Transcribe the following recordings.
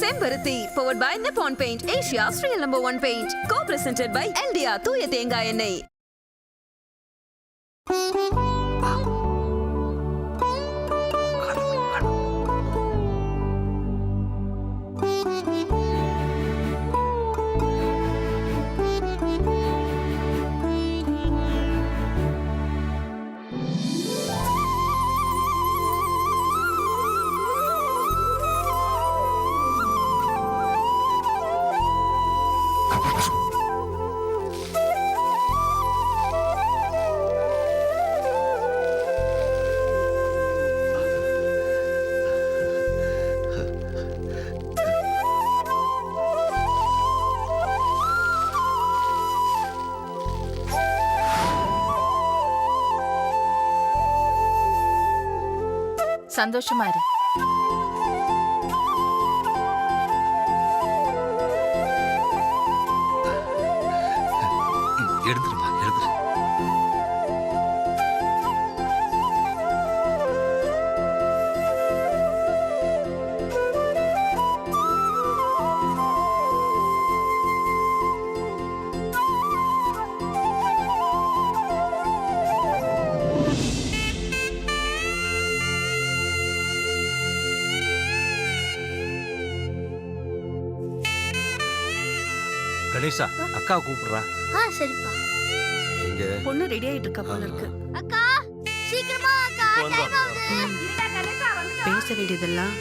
செம்பருத்தி powered by Nippon Paint, Asia's real #1 paint. Co-presented by LDR தூய தேங்காய் எண்ணெய். சந்தோஷமா இரு. எடுத்துருமா எடுத்துரு. கணேசா, அக்கா கூப்பிடுறா. சரிப்பா. இங்க பொண்ணு ரெடி ஆயிட்டு இருக்கா போல இருக்கு. அக்கா சீக்கிரமா அக்கா டைம் ஆகுது. பேச வேண்டியதெல்லாம்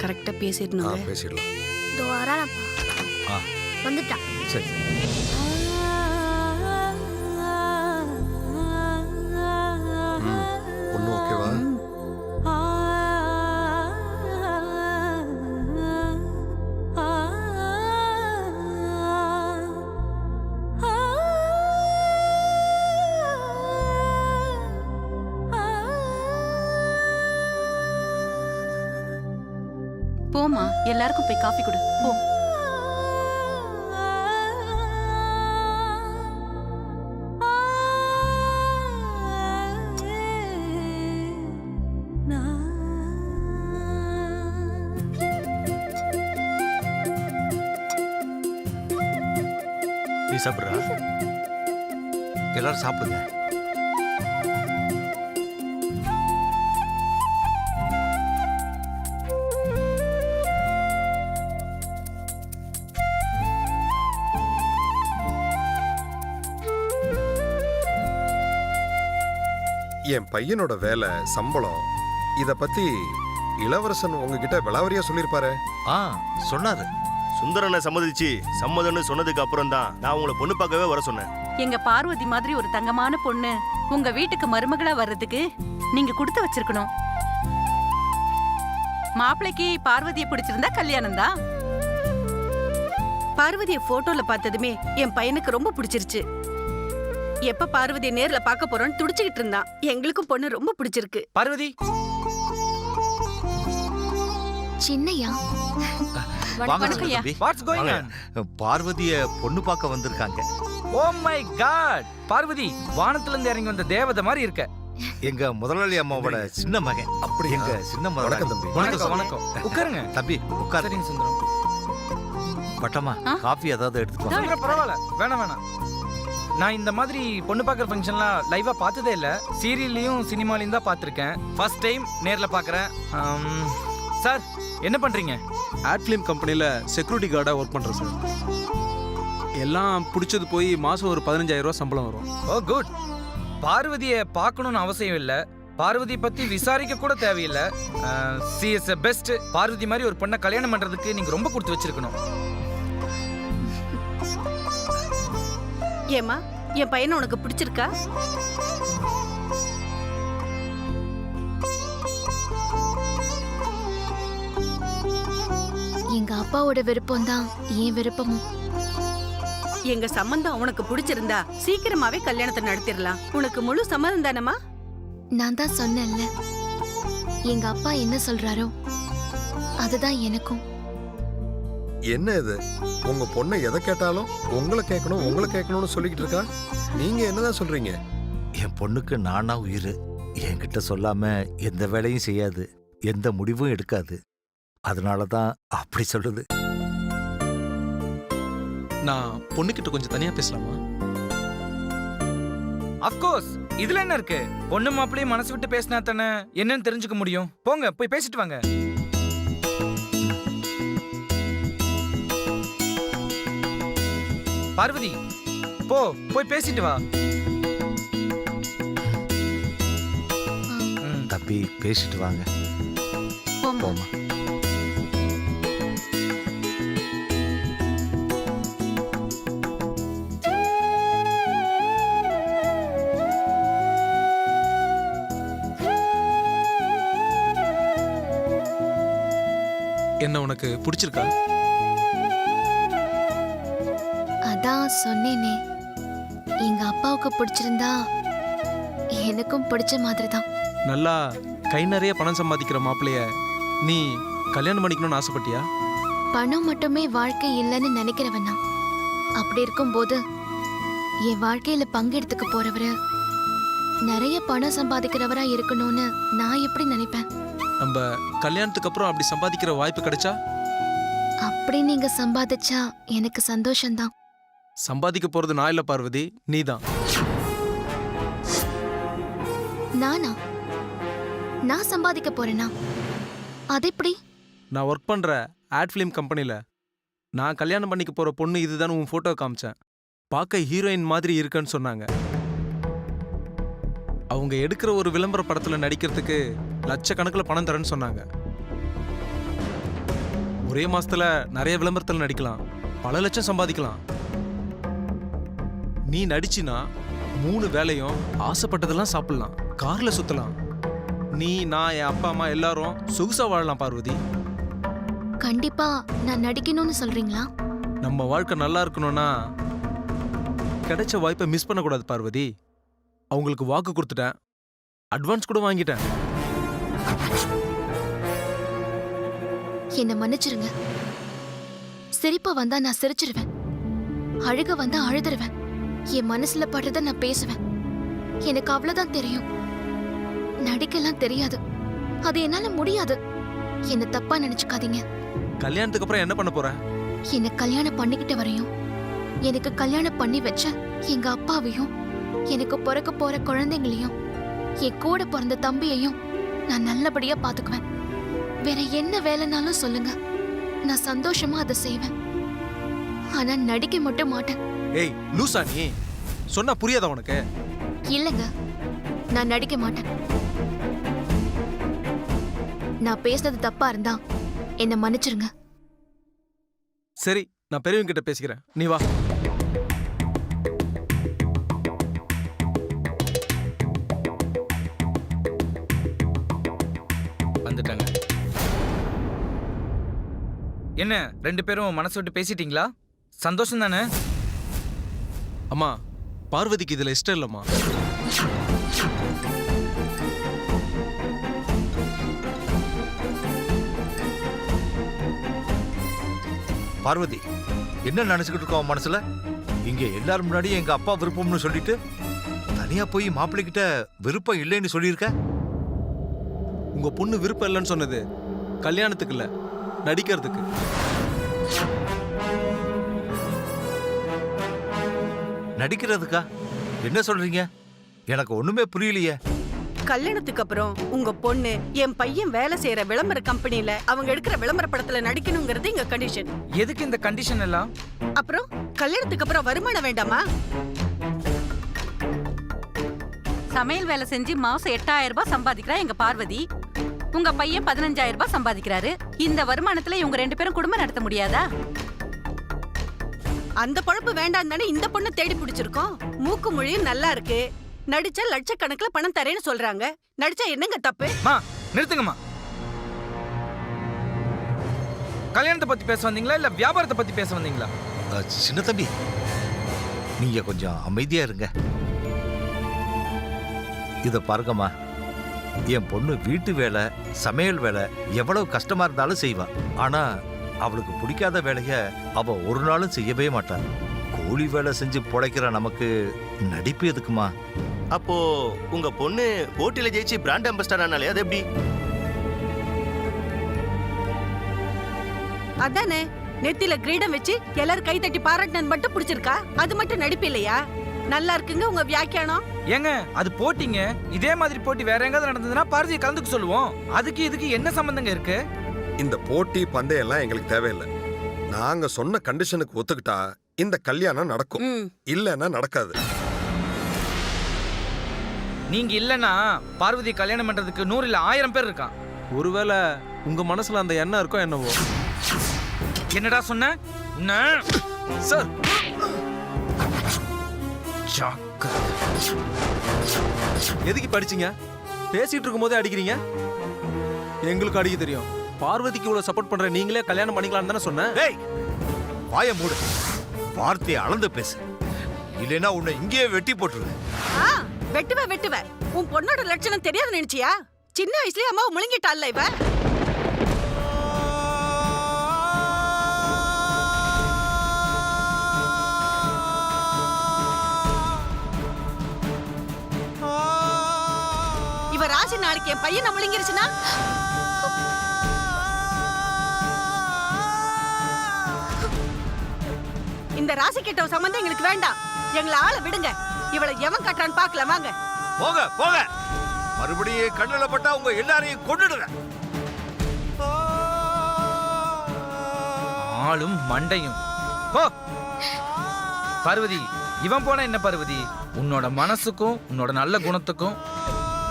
கரெக்டா பேசிடணுங்க. பேசிடலாம். இதோ வரானப்பா. வந்துட்டான். சரி. பொண்ணு ஓகேவா? போமா, எல்லாருக்கும் போய் காஃபி கொடு. போ. நீ சாப்பிடுறா? எல்லாரும் சாப்பிடுங்க. என் பையனோட வேலை, சம்பளம், இத பத்தி இளவரசன் உங்ககிட்ட விளாவரியா சொல்லிருப்பாரு. சொன்னாரு. சுந்தரனை சம்மதிச்சு சம்மதம்னு சொன்னதுக்கு அப்புறம் தான் நான் உங்களை பொண்ணு பார்க்கவே வர சொன்னேன். எங்க பார்வதி மாதிரி ஒரு தங்கமான பொண்ணு உங்க வீட்டுக்கு மருமகளா வர்றதுக்கு நீங்க கொடுத்து வச்சிருக்கணும். மாப்பிளைக்கு பார்வதியை பிடிச்சிருந்தா கல்யாணம் தான். பார்வதியை போட்டோல பார்த்ததுமே என் பையனுக்கு ரொம்ப பிடிச்சிருச்சு. எப்ப பார்வதியை நேர்ல பார்க்க போறோம்னு துடிச்சுக்கிட்டு இருந்தான். எங்களுக்கும் பொண்ணு ரொம்ப பிடிச்சிருக்கு. Parvathi. Chinnaiya. What's going on? பார்வதிய பொண்ணு பார்க்க வந்திருக்காங்க. Oh my God. பார்வதி வானத்துல இருந்து இறங்கி வந்த தேவதை மாதிரி இருக்க. எங்க முதலாளி அம்மாவோட சின்ன மகன். அப்படி எங்க சின்ன முதலாளி. வணக்கம் தம்பி. வணக்கம் வணக்கம். உட்காருங்க தம்பி உட்காரு. சரிங்க சுந்தரம். பட்டமா காஃபி ஏதாவது எடுத்துக்கோ. சுந்தரம் பரவாயில்ல, வேணாம் வேணாம். நான் இந்த மாதிரி பொண்ணு பார்க்குற ஃபங்க்ஷன்லாம் லைவா பார்த்ததே இல்லை. சீரியல்லையும் சினிமாலையும் தான் பார்த்துருக்கேன். ஃபர்ஸ்ட் டைம் நேரில் பார்க்குறேன். சார் என்ன பண்ணுறீங்க? ஆட் ஃபிலிம் கம்பெனியில் செக்யூரிட்டி கார்டாக ஒர்க் பண்ணுறேன் சார். எல்லாம் பிடிச்சது போய் மாதம் ஒரு 15,000 ரூபா சம்பளம் வரும். ஓ குட். பார்வதியை பார்க்கணும்னு அவசியம் இல்லை. பார்வதியை பற்றி விசாரிக்க கூட தேவையில்லை. C is best. பார்வதி மாதிரி ஒரு பொண்ணை கல்யாணம் பண்ணுறதுக்கு நீங்கள் ரொம்ப கொடுத்து வச்சிருக்கணும். ஏமா, என் பையனை உனக்கு பிடிச்சிருக்கா? எங்க அப்பாவோட விருப்பம் தான் என் விருப்பமும். எங்க சம்பந்தம் உனக்கு பிடிச்சிருந்தா சீக்கிரமாவே கல்யாணத்தை நடத்திடலாம். உனக்கு முழு சம்மதம் தானமா? நான் தான் சொன்னேன்ல, எங்க அப்பா என்ன சொல்றாரோ அதுதான் எனக்கும். என்ன இது, உங்க பொண்ணை எதை கேட்டாலும் உங்களை கேட்கணும்னு சொல்லிக்கிட்டு இருக்கா. நீங்க என்னதான் சொல்றீங்க? என் பொண்ணுக்கு நானா உயிர். என்கிட்ட சொல்லாம எந்த வேலையும் செய்யாது, எந்த முடிவும் எடுக்காது. அதனால தான் அப்படி சொல்லுது. நான் பொண்ணுக்கிட்ட கொஞ்சம் தனியா பேசலாமா? அஃப்கோர்ஸ் இதுல என்ன இருக்கு? பொண்ணு மாப்பிள்ளையும் மனசு விட்டு பேசினா தானே என்னன்னு தெரிஞ்சுக்க முடியும். போங்க போய் பேசிட்டு வாங்க. பார்வதி போய் பேசிட்டு வா. தம்பி பேசிட்டு வாங்க. போம்மா. போமா. என்ன உனக்கு பிடிச்சிருக்கா? அதான் சொன்னேனே, எங்க அப்பாவுக்கு பிடிச்சிருந்தா எனக்கும் பிடிச்ச மாதிரி தான். நல்லா கை நிறைய பணம் சம்பாதிக்கிற மாப்பிள்ளைய நீ கல்யாணம் பண்ணிக்கணும்னு ஆசைப்பட்டியா? பணம் மட்டுமே வாழ்க்கை இல்லைன்னு நினைக்கிறவனா? அப்படி இருக்கும்போது என் வாழ்க்கையில பங்கெடுத்துக்க போறவரு நிறைய பணம் சம்பாதிக்கிறவரா இருக்கணும்னு நான் எப்படி நினைப்பேன்? நம்ம கல்யாணத்துக்கு அப்புறம் அப்படி சம்பாதிக்கிற வாய்ப்பு கிடைச்சா? அப்படி நீங்க சம்பாதிச்சா எனக்கு சந்தோஷம்தான். சம்பாதிக்க போறது நான் இல்ல பார்வதி, நீதான். நானா? நான் சம்பாதிக்க போறேனா? அது எப்படி? நான் ஒர்க் பண்ற ஆட் ஃபிலிம் கம்பெனில நான் கல்யாணம் பண்ணிக்க போற பொண்ணு இதுதான் உன் போட்டோ காமிச்சேன். பார்க்க ஹீரோயின் மாதிரி இருக்குன்னு சொன்னாங்க. அவங்க எடுக்கிற ஒரு விளம்பர படத்துல நடிக்கிறதுக்கு லட்சக்கணக்கில் பணம் தரேன்னு சொன்னாங்க. ஒரே மாசத்துல நிறைய விளம்பரத்தில் நடிக்கலாம், பல லட்சம் சம்பாதிக்கலாம். நீ நடிச்சினா 3 வேளையும் ஆசைப்பட்டதெல்லாம் சாப்பிடலாம், கார்ல சுத்தலாம். நீ, நான், என் அப்பா அம்மா எல்லாரும் சொகுசா வாழலாம் பார்வதி. கண்டிப்பா நான் நடிக்கணும்னு சொல்றீங்களா? நம்ம வாழ்க்கை நல்லா இருக்கணும்னா கிடைச்ச வாய்ப்பை மிஸ் பண்ணக்கூடாது பார்வதி. அவங்களுக்கு வாக்கு கொடுத்துட்டேன், அட்வான்ஸ் கூட வாங்கிட்டேன். என்ன மன்னிச்சிருங்க. சிரிப்பு வந்தா நான் சிரிச்சிருவேன், அழுக வந்தா அழுதுருவேன். என் மனசுல படுறத நான் பேசுவேன். எனக்கு அவ்வளவுதான் தெரியும், நடிக்கலாம் தெரியாது. அது என்னால முடியாது. என்ன தப்பா நினைச்சுக்காதீங்க. கல்யாணத்துக்கு அப்புறம் என்ன பண்ண போற? என்ன கல்யாணம் பண்ணிக்கிட்ட வரையும் எனக்கு கல்யாணம் பண்ணி வச்ச எங்க அப்பாவையும், எனக்கு பிறக்க போற குழந்தைங்களையும், என் கூட பிறந்த தம்பியையும் நான் நல்லபடியா பாத்துக்குவேன். வேற என்ன வேலைனாலும் சொல்லுங்க, நான் சந்தோஷமா அதை செய்வேன். ஆனா நடிக்க மட்டும் மாட்டேன். ஏய் லூசா, நீ சொன்னா புரியாதா உனக்கு? இல்லங்க, நான் நடிக்க மாட்டேன். நான் பேசுனது தப்பா இருந்தா என்ன மன்னிச்சிருங்க. சரி, நான் பெரியவங்க கிட்ட பேசிக்கிறேன், நீ வா. வந்துட்டாங்க. என்ன 2 பேரும் மனசு விட்டு பேசிட்டீங்களா? சந்தோஷம் தானே? அம்மா, பார்வதிக்கு இதுல இஷ்டம் இல்லம்மா. பார்வதி, என்ன நினைச்சுக்கிட்டு இருக்கோம் அவன் மனசுல? இங்க எல்லாரும் முன்னாடி எங்க அப்பா விருப்பம்னு சொல்லிட்டு தனியா போய் மாப்பிள்ளை கிட்ட விருப்பம் இல்லைன்னு சொல்லியிருக்க. உங்க பொண்ணு விருப்பம் இல்லைன்னு சொன்னது கல்யாணத்துக்கு இல்ல, நடிக்கிறதுக்கு. நடிக்கிறதுக்கா? என்ன சொல்றீங்க? எனக்கு ஒண்ணுமே புரியலையே. கல்யாணத்துக்கு அப்புறம் உங்க பொண்ணு என் பையன் வேலை செய்யற விளம்பர கம்பெனில அவங்க எடுக்கிற விளம்பர படத்துல நடிக்கணுங்கிறது எங்க கண்டிஷன். எதுக்கு இந்த கண்டிஷன் எல்லாம்? அப்புறம் கல்யாணத்துக்கு அப்புறம் வருமானம் வேண்டாமா? சமையல் வேலை செஞ்சு மாசம் 8000 ரூபாய் சம்பாதிக்கிறா எங்க பார்வதி. உங்க பையன் 15000 ரூபாய் சம்பாதிக்கிறாரு. இந்த வருமானத்துல இவங்க 2 பேரும் குடும்பம் நடத்த முடியாதா? அந்த பொழப்பு வேண்டாம் தானே இந்த பொண்ணு தேடி பிடிச்சிருக்கோம். மூக்கு மொழியும் நல்லா இருக்கு, நடிச்சா லட்சக்கணக்கில் பணம் தரேன்னு சொல்றாங்க. நடிச்சா என்னங்க தப்பு? மா நிறுத்துங்கம்மா. கல்யாணத்தை பத்தி பேச வந்தீங்களா இல்ல வியாபாரத்தை பத்தி பேச வந்தீங்களா? சின்ன தம்பி, நீங்க கொஞ்சம் அமைதியா இருங்க. இத பாருங்கம்மா, என் பொண்ணு வீட்டு வேலை, சமையல் வேலை எவ்வளவு கஷ்டமா இருந்தாலும் செய்வா. ஆனா அவளுக்கு பிடிக்காத வேலைய அவ ஒரு நாளும் செய்யவே மாட்டாள். கூலி வேலை செஞ்சு பொழைக்கிற நமக்கு நடிப்பு எதுக்குமா? அப்போ உங்க பொண்ணு போட்டியில ஜெயிச்சு பிராண்ட் அம்பாஸ்டர் ஆனாலே அது எப்படி? அதானே நெத்தில கிரீடம் வச்சு எல்லாரும் கை தட்டி பாராட்டினது மட்டும் பிடிச்சிருக்கா? அது மட்டும் நடிப்பு இல்லையா? நல்லா இருக்குங்க உங்க வியாக்கியானம். ஏங்க அது போட்டிங்க. இதே மாதிரி போட்டி வேற எங்காவது நடந்ததுன்னா பார்வதியை கலந்துக்க சொல்லுவோம். அதுக்கு இதுக்கு என்ன சம்பந்தங்க இருக்கு? இந்த போட்டி பந்தயம் எல்லாம் எங்களுக்கு தேவையில்லை. நாங்க சொன்ன கண்டிஷனுக்கு ஒத்துக்கிட்டா இந்த கல்யாணம் நடக்கும், இல்லன்னா நடக்காது. நீங்க இல்லனா பார்வதி கல்யாணம் பண்றதுக்கு 100 இல்ல 1000 பேர் இருக்கான். ஒருவேளை உங்க மனசுல அந்த எண்ணம் இருக்கோ என்னவோ. என்னடா சொன்ன? சார் எதுக்கு படிச்சீங்க? பேசிட்டு இருக்கும் போதே அடிக்கிறீங்க. எங்களுக்கு அடிக்க தெரியும். பார்வதிக்கு இவ்வளவு சப்போர்ட் பண்ற நீங்களே கல்யாணம் பண்ணிக்கலாம்னு தானே சொன்னேன். டேய் வாயை மூடு, வார்த்தையை அளந்து பேசு, இல்லைன்னா உன்னை இங்கேயே வெட்டி போட்டுருவேன். வெட்டுவ. உன் பொண்ணோட லட்சணம் தெரியாது நினைச்சியா? சின்ன வயசுலயே அம்மாவை முழுங்கிட்டாள்ல இவ. இவ ராசி நாளைக்கு என் பையனை முழுங்கிருச்சுன்னா இந்த ராசி கெட்ட சம்பந்தம் எங்களுக்கு வேண்டாம். எங்களை ஆள விடுங்க. இவளை எவன் கட்டுறான்னு பாக்கலாம். வாங்க போக போக, மறுபடியும் கண்ணுல பட்டா உங்க எல்லாரையும் கொன்னுடுறேன். ஆளும் மண்டையும் போ. பார்வதி, இவன் போனா என்ன பார்வதி? உன்னோட மனசுக்கும் உன்னோட நல்ல குணத்துக்கும்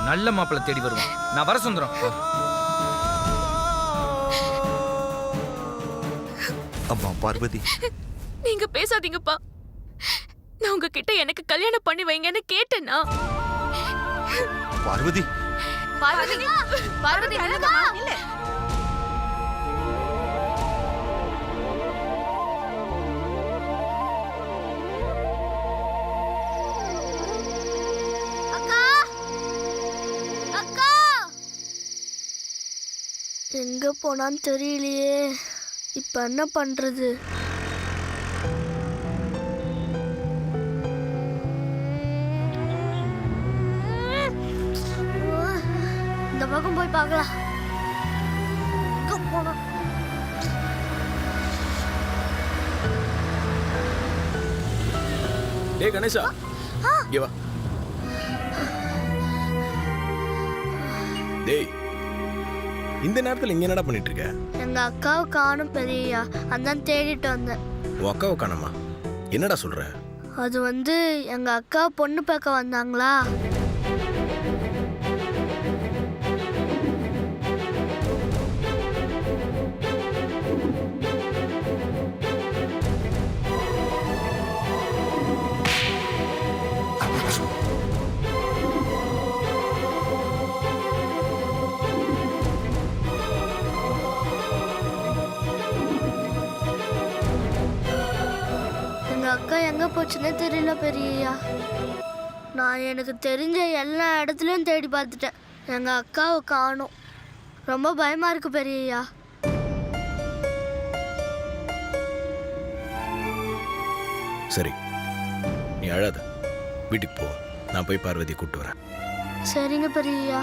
நல்ல மாப்பிள்ளை தேடி வருவான். நான் வர சுந்தரம். அம்மா பார்வதி, நீங்க பேசாதீங்கப்பா. நான் உங்ககிட்ட எனக்கு கல்யாணம் பண்ணி வைங்கன்னு கேட்டேனா? பார்வதி பார்வதி இல்ல. எங்க போனான்னு தெரியலையே. இப்ப என்ன பண்றது? இந்த பக்கம் போய் பார்க்கலாம். எங்க போனா? டேய் கணேஷா, இங்க வா. டேய், இந்த நேரத்துல இங்க என்னடா பண்ணிட்டு இருக்க? எங்க அக்காவை காணும் பெரியயா, அதான் தேடிட்டு வந்தேன். உன் அக்காவை காணோமா? என்னடா சொல்ற? அது எங்க அக்கா பொண்ணு பார்க்க வந்தாங்களா? அக்கா எங்க போச்சுன்னே தெரியல பெரியயா. நான் எனக்கு தெரிஞ்ச எல்லா இடத்துலயும் தேடி பார்த்துட்டேன். எங்க அக்காவை காணோம். ரொம்ப பயமா இருக்கு பெரியயா. சரி, நீ அழாத, வீட்டுக்கு போ. நான் போய் பார்வதி கூப்பிட்டு வரேன். சரிங்க பெரியயா.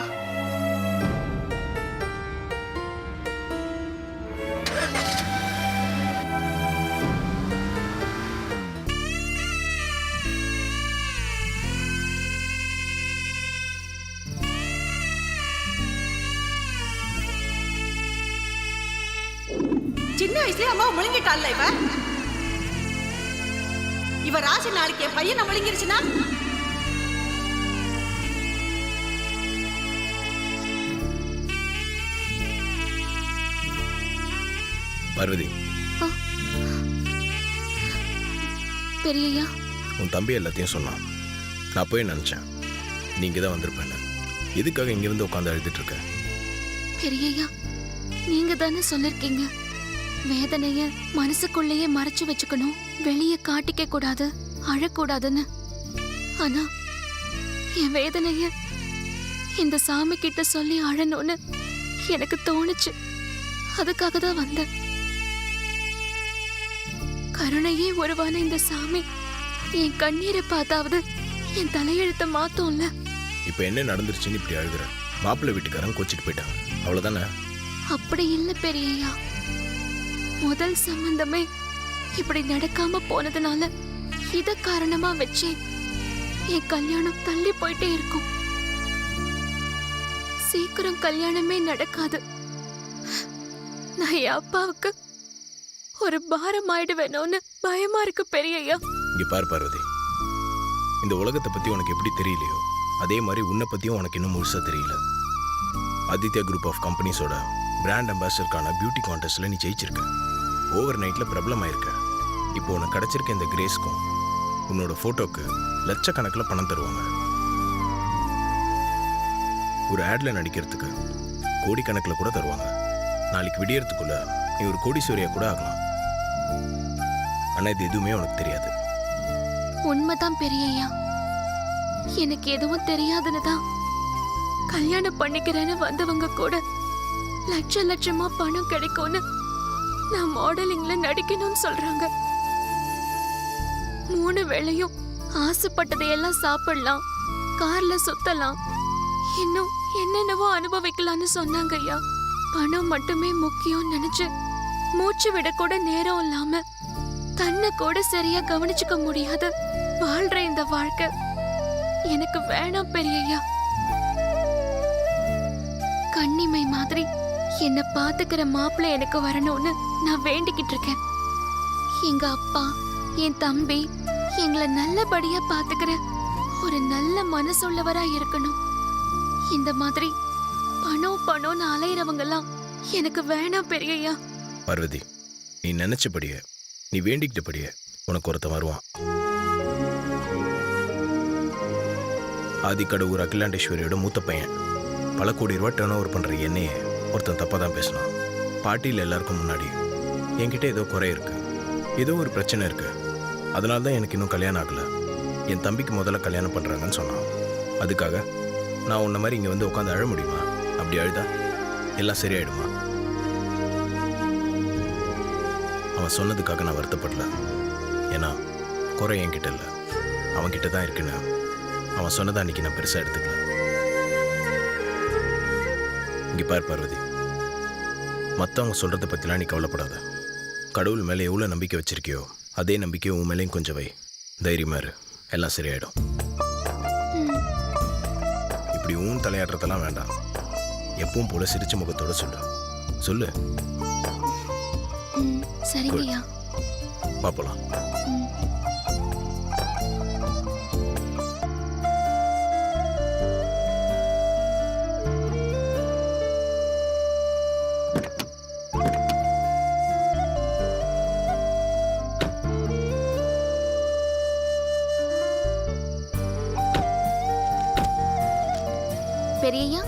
சின்ன வயசுலயே அம்மாவை முழுங்கிட்டாள்ல இவ. இவ ராசி நாளைக்கு என் பையனை முழுங்கிருச்சுன்னா? பார்வதி, பெரியய்யா, உன் தம்பி எல்லாத்தையும் சொன்னான். நான் போய் நினைச்சேன் நீங்க தான் வந்திருப்பேன்னு. எதுக்காக இங்க வந்து உட்காந்து அழுதுட்டு இருக்க? பெரியய்யா, நீங்க தானே சொல்லிருக்கீங்க வேதனைய மனசுக்குள்ளேயே மறைச்சு வச்சுக்கணும், வெளியே காட்டிக்க கூடாது, அழக்கூடாதுன்னு. ஆனா என் வேதனைய இந்த சாமி கிட்ட சொல்லி அழணும்னு எனக்கு தோணுச்சு. அதுக்காக தான் வந்தேன். கருணையே உருவான இந்த சாமி என் கண்ணீரை பார்த்தாவது என் தலையெழுத்த மாத்தோம்ல. இப்ப என்ன நடந்துருச்சுன்னு இப்படி அழுகுற? மாப்பிள்ளை வீட்டுக்காரன் கோச்சிட்டு போயிட்டாங்க, அவ்வளவுதானே? அப்படி இல்ல பெரியய்யா. முதல் சம்பந்தமே இப்படி நடக்காம போனதுனால இத காரணமா வச்சு என் கல்யாணம் தள்ளி போயிட்டே இருக்கும். சீக்கிரம் கல்யாணமே நடக்காது. நான் என் அப்பாவுக்கு ஒரு பாரம் ஆயிடுவேணும்னு பயமா இருக்கு பெரியய்யா. இங்க பார் பார்வதி, இந்த உலகத்தை பத்தி உனக்கு எப்படி தெரியலையோ அதே மாதிரி உன்னை பத்தியும் உனக்கு இன்னும் முழுசா தெரியல. ஆதித்யா குரூப் ஆஃப் கம்பெனிஸோட பிராண்ட் அம்பாசிடருக்கான பியூட்டி கான்டெஸ்ட்ல நீ ஜெயிச்சிருக்க. ஓவர் நைட்ல பிரபலமாயிருக்க. இப்போ உனக்கு கிடைச்சிருக்க இந்த கிரேஸ்க்கும் உன்னோட போட்டோக்கு லட்சக்கணக்கில் பணம் தருவாங்க. ஒரு ஆட்ல நடிக்கிறதுக்கு கோடிக்கணக்கில் கூட தருவாங்க. நாளைக்கு விடியறதுக்குள்ள நீ ஒரு கோடீஸ்வரியா கூட ஆகலாம். ஆனா இது எதுவுமே உனக்கு தெரியாது. உண்மைதான் பெரியய்யா. எனக்கு எதுவும் தெரியாதுன்னு தான் கல்யாணம் பண்ணிக்கிறேன்னு வந்தவங்க கூட லட்ச லட்சமா பணம் கிடைக்கும்னு நான் மாடலிங்ல நடிக்கணும்னு சொல்றாங்க. 3 வேளையும் ஆசைப்பட்டதையெல்லாம் சாப்பிடலாம், கார்ல சுத்தலாம், இன்னும் என்னென்னவோ அனுபவிக்கலாம்னு சொன்னாங்க ஐயா. பணம் மட்டுமே முக்கியம் நினைச்சு மூச்சு விட கூட நேரம் இல்லாம தன்னை கூட சரியா கவனிச்சுக்க முடியாது வாழ்ற இந்த வாழ்க்கை எனக்கு வேணாம் பெரியய்யா. கண்ணிமை மாதிரி என்ன பாத்துக்கிற மாப்பிள்ளை எனக்கு வரணும்னு நான் வேண்டிக்கிட்டு இருக்கேன். எங்க அப்பா, என் தம்பி எங்களை நல்லபடியா பாத்துக்கிற ஒரு நல்ல மனசுள்ளவரா இருக்கணும். இந்த மாதிரி பணம் பணம்னு அலையிறவங்கெல்லாம் எனக்கு வேணாம் பெரியய்யா. பார்வதி, நீ நினைச்சபடியே, நீ வேண்டிக்கிட்டபடியே உனக்கு ஒருத்தன் வருவான். ஆதிக்கடவுர் அகிலாண்டேஸ்வரியோட மூத்த பையன். பல கோடி ரூபா டர்ன் ஓவர் பண்ற என்னையே ஒருத்தன் தப்பா தான் பேசினான். பார்ட்டியில் எல்லாருக்கும் முன்னாடி என்கிட்ட ஏதோ குறை இருக்கு, ஏதோ ஒரு பிரச்சனை இருக்கு, அதனால தான் எனக்கு இன்னும் கல்யாணம் ஆகல, என் தம்பிக்கு முதல்ல கல்யாணம் பண்றாங்கன்னு சொன்னான். அதுக்காக நான் உன்ன மாதிரி இங்க வந்து உட்காந்து அழ முடியுமா? அப்படி அழுதா எல்லாம் சரியாயிடுமா? அவன் சொன்னதுக்காக நான் வருத்தப்படல. ஏன்னா குறை என்கிட்ட இல்லை, அவன்கிட்ட தான் இருக்குன்னு அவன் சொன்னதை அன்னைக்கு நான் பெருசா எடுத்துக்கல. இங்க பார் பார்வதி, மற்றவங்க சொல்றதை பத்திலாம் நீ கவலைப்படாத. கடவுள் மேலே எவ்வளோ நம்பிக்கை வச்சிருக்கியோ அதே நம்பிக்கை உன் மேலேயும் கொஞ்சம் வை. தைரியமா இரு, எல்லாம் சரியாயிடும். இப்படி ஊன் தலையாடுறதெல்லாம் வேண்டாம். எப்பவும் போல சிரிச்ச முகத்தோட சொல்லு. சொல்லு. சரிங்கய்யா. பாப்பலாம். பெரியய்யா,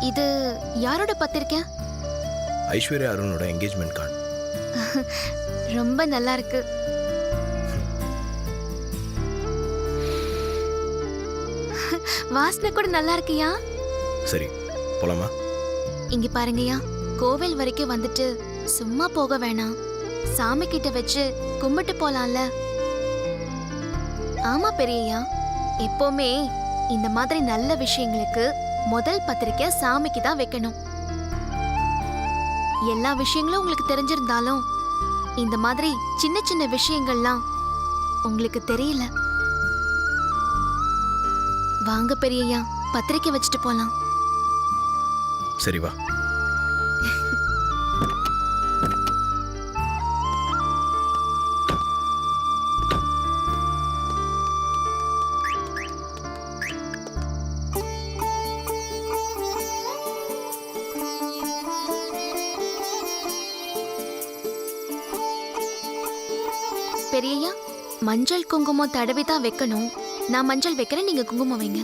இது யாரோட பத்திரிக்கை? ஐஸ்வர்யா அருணோட என்கேஜ்மெண்ட் கார்டு. ரொம்ப நல்லா இருக்கு. வாசனை கூட நல்லா இருக்குயா. சரி, போலாமா? இங்க பாருங்கய்யா, கோவில் வரைக்கும் வந்துட்டு சும்மா போக வேணாம், சாமி கிட்ட வச்சு கும்பிட்டு போலாம்ல. ஆமா பெரியய்யா, எப்பவுமே இந்த மாதிரி நல்ல விஷயங்களுக்கு முதல் பத்திரிக்கை சாமிக்கு தான் வைக்கணும். எல்லா விஷயங்களும் உங்களுக்கு தெரிஞ்சிருந்தாலும் இந்த மாதிரி சின்ன சின்ன விஷயங்கள்லாம் உங்களுக்கு தெரியல. வாங்க பெரியய்யா, பத்திரிக்கை வச்சுட்டு போலாம். சரி வா. பெரியய்யா, மஞ்சள் குங்குமம் தடவி தான் வைக்கணும். நான் மஞ்சள் வைக்கிறேன், நீங்க குங்குமம் வைங்க.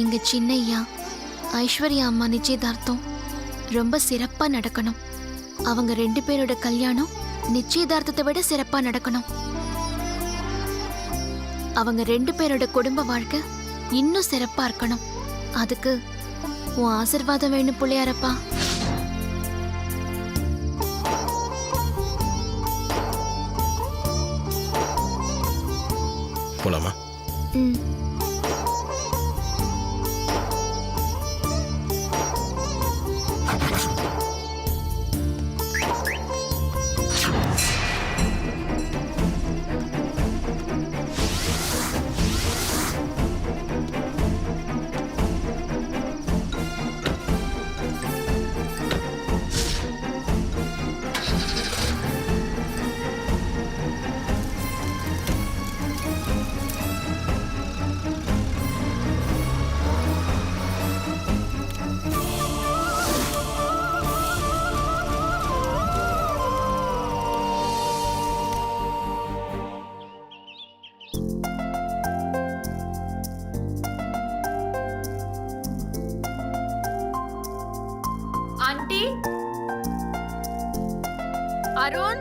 எங்க சின்னையா ஐஸ்வர்யா அம்மா நிச்சயதார்த்தம் ரொம்ப சிறப்பா நடக்கணும். அவங்க 2 பேரோட கல்யாணம் நிச்சயதார்த்தத்தை விட சிறப்பா நடக்கணும். அவங்க 2 பேரோட குடும்ப வாழ்க்கை இன்னும் சிறப்பா இருக்கணும். அதுக்கு உன் ஆசீர்வாதம் வேணும் புள்ளையாரப்பா. போலாமா? ம். Aunty, Arun,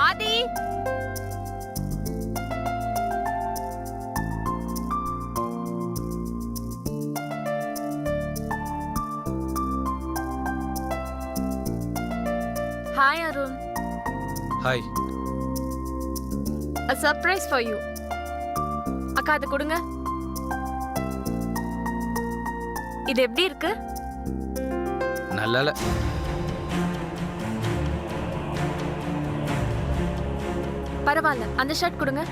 Aadhi. Hi Arun. Hi. A surprise for you. அக்கா அதை கொடுங்க. இது எப்படி இருக்கு? நல்ல பரவாயில்ல, அந்த ஷர்ட் கொடுங்க.